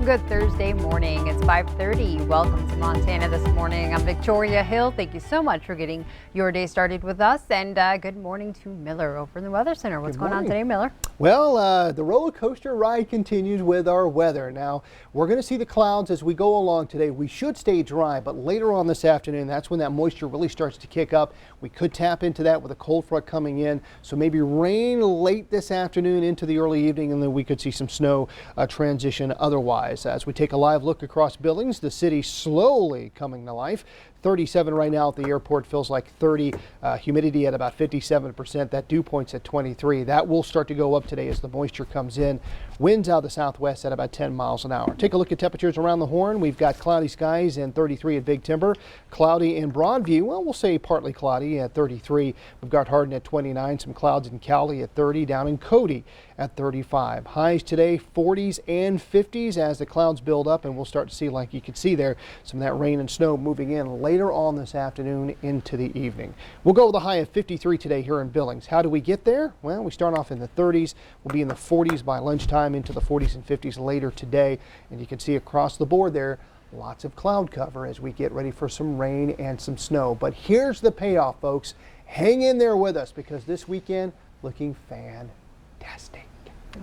Good Thursday morning. It's 5:30. Welcome to Montana this morning. I'm Victoria Hill. Thank you so much for getting your day started with us. And good morning to Miller over in the Weather Center. What's going on today, Miller? Well, the roller coaster ride continues with our weather. Now, we're going to see the clouds as we go along today. We should stay dry, but later on this afternoon, that's when that moisture really starts to kick up. We could tap into that with a cold front coming in. So maybe rain late this afternoon into the early evening, and then we could see some snow transition otherwise. As we take a live look across Billings, the city slowly coming to life. 37 right now at the airport, feels like 30. Humidity at about 57%. That dew point's at 23. That will start to go up today as the moisture comes in. Winds out of the southwest at about 10 miles an hour. Take a look at temperatures around the Horn. We've got cloudy skies and 33 at Big Timber. Cloudy in Broadview. Well, we'll say partly cloudy at 33. We've got Hardin at 29. Some clouds in Cowley at 30. Down in Cody at 35. Highs today 40s and 50s as the clouds build up, and we'll start to see, like you can see there, some of that rain and snow moving in later on this afternoon into the evening. We'll go with a high of 53 today here in Billings. How do we get there? Well, we start off in the 30s. We'll be in the 40s by lunchtime, into the 40s and 50s later today. And you can see across the board there, lots of cloud cover as we get ready for some rain and some snow. But here's the payoff, folks. Hang in there with us because this weekend looking fantastic.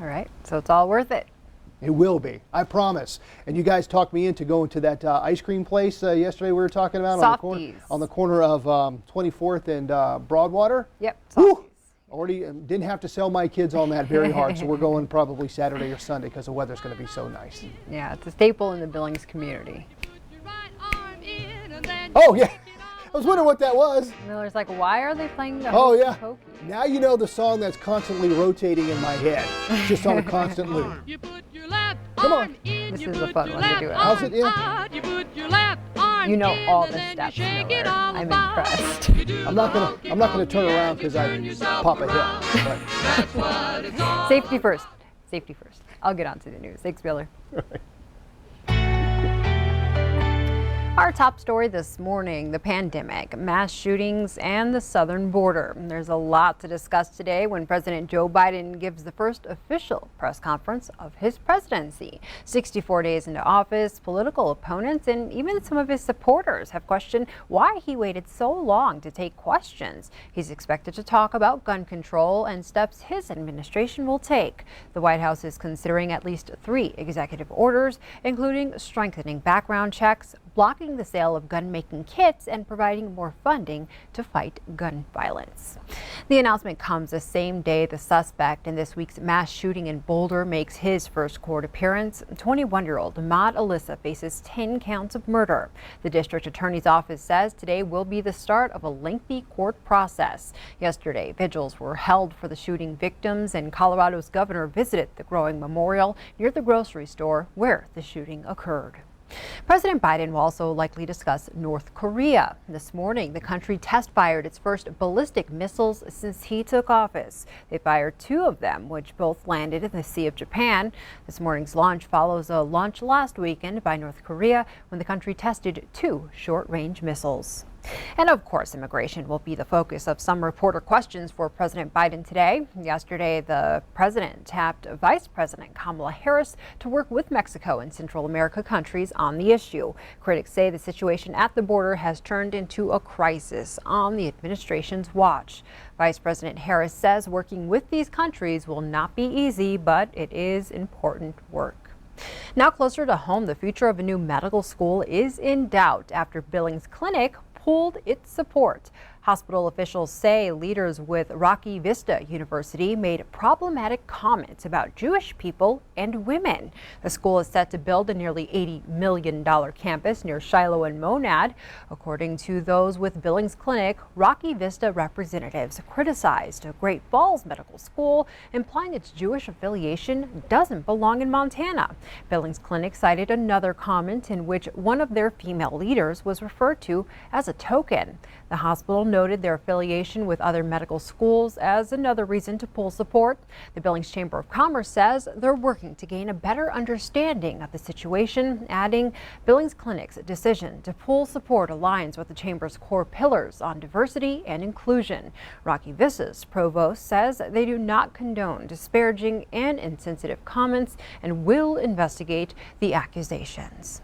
All right, so it's all worth it. It will be, I promise. And you guys talked me into going to that ice cream place yesterday we were talking about on the corner of 24th and Broadwater. Yep. Woo! Already didn't have to sell my kids on that very hard, so we're going probably Saturday or Sunday because the weather's going to be so nice. Yeah, it's a staple in the Billings community. Oh, yeah. I was wondering what that was. Miller's like, why are they playing the Oh, yeah. Hokey? Now you know the song that's constantly rotating in my head, just on a constant loop. Come on. This is a fun one to do. How's it? Yeah. You know all the steps, Miller. I'm impressed. I'm not gonna turn around because I pop a hip. But. Safety first. Safety first. I'll get on to the news. Thanks, Miller. Our top story this morning, the pandemic, mass shootings, and the southern border. There's a lot to discuss today when President Joe Biden gives the first official press conference of his presidency. 64 days into office, political opponents and even some of his supporters have questioned why he waited so long to take questions. He's expected to talk about gun control and steps his administration will take. The White House is considering at least 3 executive orders, including strengthening background checks, blocking the sale of gun-making kits, and providing more funding to fight gun violence. The announcement comes the same day the suspect in this week's mass shooting in Boulder makes his first court appearance. 21-year-old Ahmad Alyssa faces 10 counts of murder. The district attorney's office says today will be the start of a lengthy court process. Yesterday, vigils were held for the shooting victims, and Colorado's governor visited the growing memorial near the grocery store where the shooting occurred. President Biden will also likely discuss North Korea. This morning, the country test-fired its first ballistic missiles since he took office. They fired 2 of them, which both landed in the Sea of Japan. This morning's launch follows a launch last weekend by North Korea when the country tested 2 short-range missiles. And of course, immigration will be the focus of some reporter questions for President Biden today. Yesterday, the president tapped Vice President Kamala Harris to work with Mexico and Central America countries on the issue. Critics say the situation at the border has turned into a crisis on the administration's watch. Vice President Harris says working with these countries will not be easy, but it is important work. Now closer to home, the future of a new medical school is in doubt after Billings Clinic pulled its support. Hospital officials say leaders with Rocky Vista University made problematic comments about Jewish people and women. The school is set to build a nearly $80 million campus near Shiloh and Monad. According to those with Billings Clinic, Rocky Vista representatives criticized Great Falls Medical School, implying its Jewish affiliation doesn't belong in Montana. Billings Clinic cited another comment in which one of their female leaders was referred to as a token. The hospital noted their affiliation with other medical schools as another reason to pull support. The Billings Chamber of Commerce says they're working to gain a better understanding of the situation, adding Billings Clinic's decision to pull support aligns with the Chamber's core pillars on diversity and inclusion. Rocky Vissa's provost says they do not condone disparaging and insensitive comments and will investigate the accusations.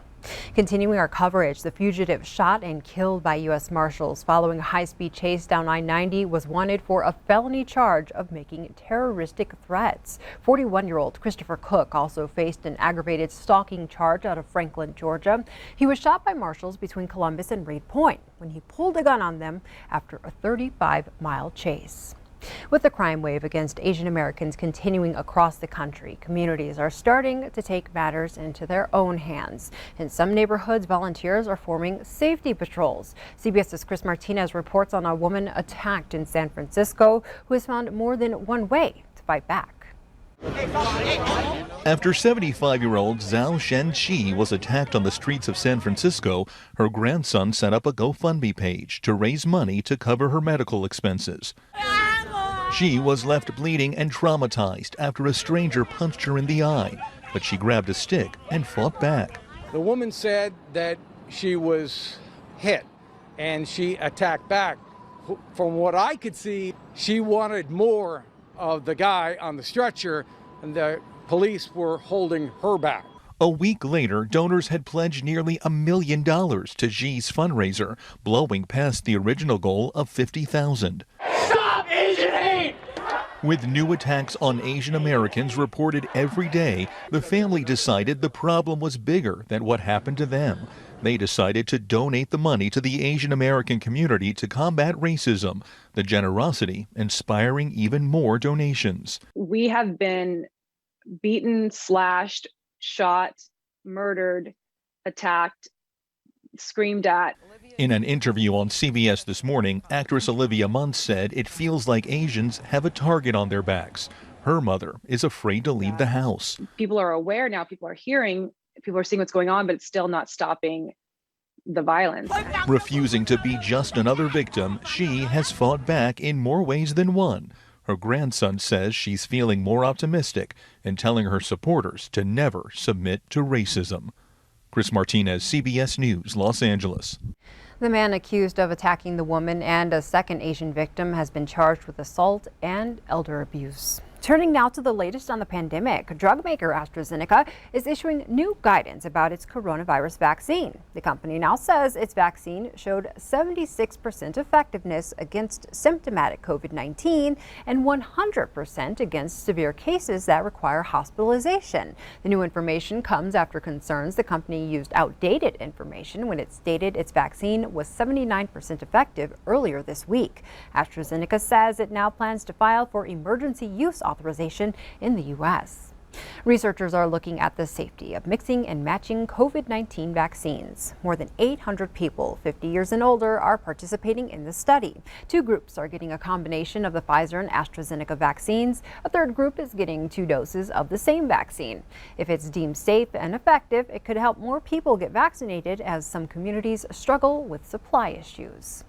Continuing our coverage, the fugitive shot and killed by U.S. Marshals following a high-speed chase down I-90 was wanted for a felony charge of making terroristic threats. 41-year-old Christopher Cook also faced an aggravated stalking charge out of Franklin, Georgia. He was shot by Marshals between Columbus and Reed Point when he pulled a gun on them after a 35-mile chase. With the crime wave against Asian Americans continuing across the country, communities are starting to take matters into their own hands. In some neighborhoods, volunteers are forming safety patrols. CBS's Chris Martinez reports on a woman attacked in San Francisco who has found more than one way to fight back. After 75-year-old Zhao Shen-Chi was attacked on the streets of San Francisco, her grandson set up a GoFundMe page to raise money to cover her medical expenses. She was left bleeding and traumatized after a stranger punched her in the eye, but she grabbed a stick and fought back. The woman said that she was hit and she attacked back. From what I could see, she wanted more of the guy on the stretcher, and the police were holding her back. A week later, donors had pledged nearly $1 million to Xi's fundraiser, blowing past the original goal of $50,000. Stop Asian hate! With new attacks on Asian Americans reported every day, the family decided the problem was bigger than what happened to them. They decided to donate the money to the Asian American community to combat racism, the generosity inspiring even more donations. We have been beaten, slashed, shot, murdered, attacked, screamed at. In an interview on CBS this morning, actress Olivia Munn said it feels like Asians have a target on their backs. Her mother is afraid to leave the house. People are aware now, people are hearing, people are seeing what's going on, but it's still not stopping the violence. Refusing to be just another victim, she has fought back in more ways than one. Her grandson says she's feeling more optimistic and telling her supporters to never submit to racism. Chris Martinez, CBS News, Los Angeles. The man accused of attacking the woman and a second Asian victim has been charged with assault and elder abuse. Turning now to the latest on the pandemic, drug maker Astrazeneca is issuing new guidance about its coronavirus vaccine. The company now says its vaccine showed 76% effectiveness against symptomatic COVID-19 and 100% against severe cases that require hospitalization. The new information comes after concerns the company used outdated information when it stated its vaccine was 79% effective earlier this week. AstraZeneca says it now plans to file for emergency use authorization in the U.S. Researchers are looking at the safety of mixing and matching COVID-19 vaccines. More than 800 people 50 years and older are participating in the study. Two groups are getting a combination of the Pfizer and AstraZeneca vaccines. A third group is getting 2 doses of the same vaccine. If it's deemed safe and effective, it could help more people get vaccinated as some communities struggle with supply issues.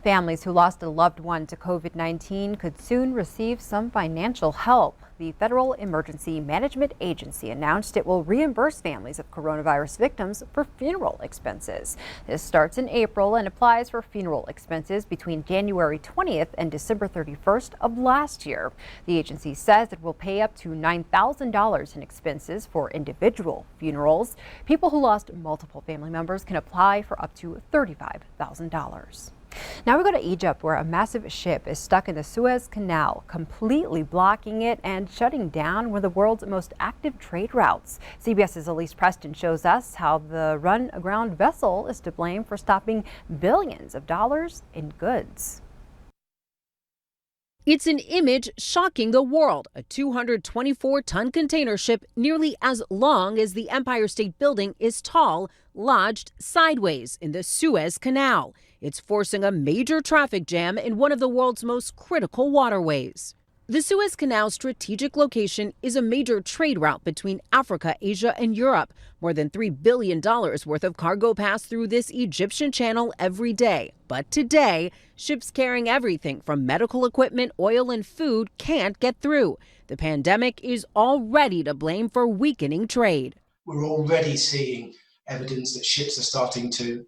Families who lost a loved one to COVID-19 could soon receive some financial help. The Federal Emergency Management Agency announced it will reimburse families of coronavirus victims for funeral expenses. This starts in April and applies for funeral expenses between January 20th and December 31st of last year. The agency says it will pay up to $9,000 in expenses for individual funerals. People who lost multiple family members can apply for up to $35,000. Now we go to Egypt, where a massive ship is stuck in the Suez Canal, completely blocking it and shutting down one of the world's most active trade routes. CBS's Elise Preston shows us how the run-aground vessel is to blame for stopping billions of dollars in goods. It's an image shocking the world. A 224-ton container ship nearly as long as the Empire State Building is tall, lodged sideways in the Suez Canal. It's forcing a major traffic jam in one of the world's most critical waterways. The Suez Canal's strategic location is a major trade route between Africa, Asia, and Europe. More than $3 billion worth of cargo pass through this Egyptian channel every day. But today, ships carrying everything from medical equipment, oil, and food can't get through. The pandemic is already to blame for weakening trade. We're already seeing evidence that ships are starting to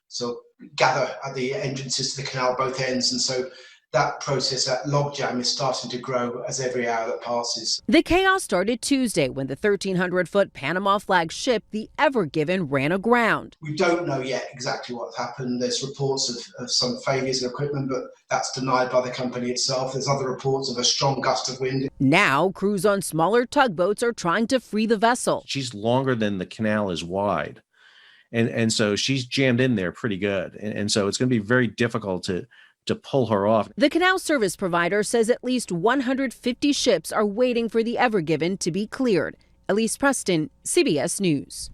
sort of gather at the entrances to the canal, both ends, and so that process, that logjam, is starting to grow as every hour that passes. The chaos started Tuesday when the 1,300-foot Panama flag ship, the Ever Given, ran aground. We don't know yet exactly what's happened. There's reports of some failures of equipment, but that's denied by the company itself. There's other reports of a strong gust of wind. Now, crews on smaller tugboats are trying to free the vessel. She's longer than the canal is wide. And so she's jammed in there pretty good. And so it's going to be very difficult to pull her off. The canal service provider says at least 150 ships are waiting for the Ever Given to be cleared. Elise Preston, CBS News.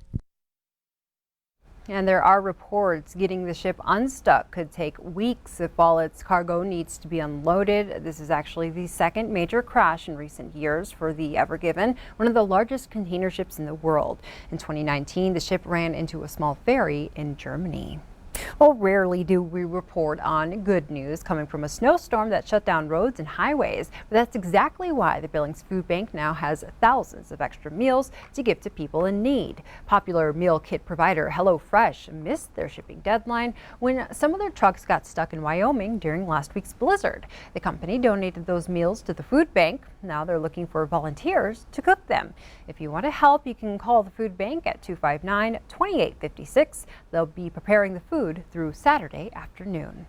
And there are reports getting the ship unstuck could take weeks if all its cargo needs to be unloaded. This is actually the second major crash in recent years for the Ever Given, one of the largest container ships in the world. In 2019, the ship ran into a small ferry in Germany. Well, rarely do we report on good news coming from a snowstorm that shut down roads and highways, but that's exactly why the Billings Food Bank now has thousands of extra meals to give to people in need. Popular meal kit provider HelloFresh missed their shipping deadline when some of their trucks got stuck in Wyoming during last week's blizzard. The company donated those meals to the food bank. Now they're looking for volunteers to cook them. If you want to help, you can call the food bank at 259-2856. They'll be preparing the food through Saturday afternoon.